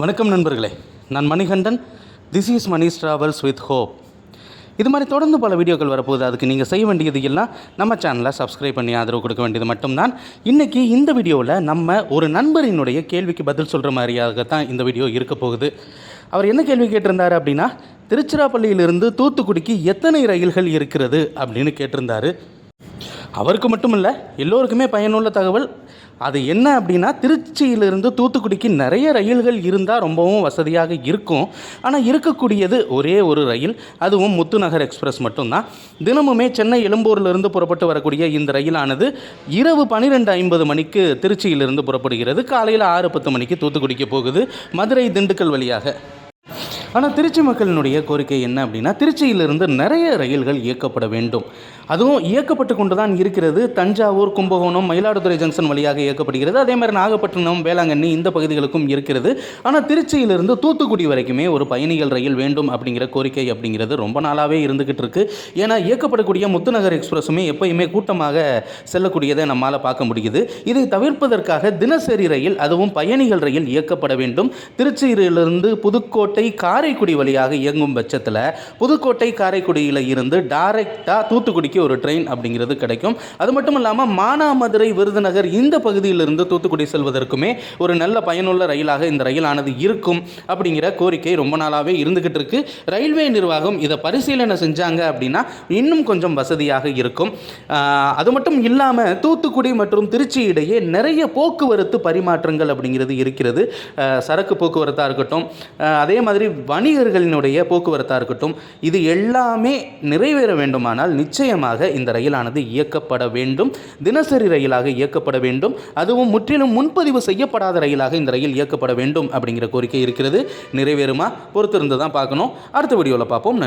வணக்கம் நண்பர்களே, நான் Manikandan. This is Mani's travels with hope. இது மாதிரி தொடர்ந்து பல வீடியோக்கள் வரப்போகுது. அதுக்கு நீங்கள் செய்ய வேண்டியது எல்லாம் நம்ம சேனலை சப்ஸ்கிரைப் பண்ணி ஆதரவு கொடுக்க வேண்டியது மட்டும்தான். இன்றைக்கி இந்த வீடியோவில் நம்ம ஒரு நண்பரினுடைய கேள்விக்கு பதில் சொல்கிற மாதிரியாகத்தான் இந்த வீடியோ இருக்க போகுது. அவர் என்ன கேள்வி கேட்டிருந்தார் அப்படின்னா, திருச்சிராப்பள்ளியிலிருந்து தூத்துக்குடிக்கு எத்தனை ரயில்கள் இருக்கிறது அப்படின்னு கேட்டிருந்தார். அவருக்கு மட்டும் இல்லை, எல்லோருக்குமே பயனுள்ள தகவல். அது என்ன அப்படின்னா, திருச்சியிலிருந்து தூத்துக்குடிக்கு நிறைய ரயில்கள் இருந்தால் ரொம்பவும் வசதியாக இருக்கும். ஆனால் இருக்கக்கூடியது ஒரே ஒரு ரயில், அதுவும் முத்துநகர் எக்ஸ்பிரஸ் மட்டும்தான். தினமுமே சென்னை எழும்பூரிலிருந்து புறப்பட்டு வரக்கூடிய இந்த ரயிலானது இரவு 12:50 மணிக்கு திருச்சியிலிருந்து புறப்படுகிறது. காலையில் 6:10 மணிக்கு தூத்துக்குடிக்கு போகுது, மதுரை திண்டுக்கல் வழியாக. ஆனால் திருச்சி மக்களினுடைய கோரிக்கை என்ன அப்படின்னா, திருச்சியிலிருந்து நிறைய ரயில்கள் இயக்கப்பட வேண்டும். அதுவும் இயக்கப்பட்டு கொண்டு தான் இருக்கிறது. தஞ்சாவூர், கும்பகோணம், மயிலாடுதுறை ஜங்ஷன் வழியாக இயக்கப்படுகிறது. அதே மாதிரி நாகப்பட்டினம், வேளாங்கண்ணி இந்த பகுதிகளுக்கும் இருக்கிறது. ஆனால் திருச்சியிலிருந்து தூத்துக்குடி வரைக்குமே ஒரு பயணிகள் ரயில் வேண்டும் அப்படிங்கிற கோரிக்கை அப்படிங்கிறது ரொம்ப நாளாகவே இருந்துக்கிட்டு இருக்குது. ஏன்னா இயக்கப்படக்கூடிய முத்துநகர் எக்ஸ்பிரஸுமே எப்பயுமே கூட்டமாக செல்லக்கூடியதை நம்மால் பார்க்க முடியுது. இதை தவிர்ப்பதற்காக தினசரி ரயில், அதுவும் பயணிகள் ரயில் இயக்கப்பட வேண்டும். திருச்சியிலிருந்து புதுக்கோட்டை, காரைக்குடி வழியாக இயங்கும் பட்சத்தில் புதுக்கோட்டை, காரைக்குடியில் இருந்து டைரெக்டாக தூத்துக்குடிக்கு ஒரு ட்ரெயின் அப்படிங்கிறது கிடைக்கும். அது மட்டும் இல்லாமல் மானாமதுரை, விருதுநகர் இந்த பகுதியிலிருந்து தூத்துக்குடி செல்வதற்குமே ஒரு நல்ல பயனுள்ள ரயிலாக இந்த ரயிலானது இருக்கும் அப்படிங்கிற கோரிக்கை ரொம்ப நாளாகவே இருந்துகிட்டு இருக்கு. ரயில்வே நிர்வாகம் இதை பரிசீலனை செஞ்சாங்க அப்படின்னா இன்னும் கொஞ்சம் வசதியாக இருக்கும். அது மட்டும் இல்லாமல் தூத்துக்குடி மற்றும் திருச்சி இடையே நிறைய போக்குவரத்து பரிமாற்றங்கள் அப்படிங்கிறது இருக்கிறது. சரக்கு போக்குவரத்தாக இருக்கட்டும், அதே மாதிரி வணிகர்களினுடைய போக்குவரத்தாக இருக்கட்டும், இது எல்லாமே நிறைவேற வேண்டுமானால் நிச்சயமாக இந்த ரயிலானது இயக்கப்பட வேண்டும். தினசரி ரயிலாக இயக்கப்பட வேண்டும். அதுவும் முற்றிலும் முன்பதிவு செய்யப்படாத ரயிலாக இந்த ரயில் இயக்கப்பட வேண்டும் அப்படிங்கிற கோரிக்கை இருக்கிறது. நிறைவேறுமா? பொறுத்திருந்து தான் பார்க்கணும். அடுத்த வீடியோவில் பார்ப்போம்.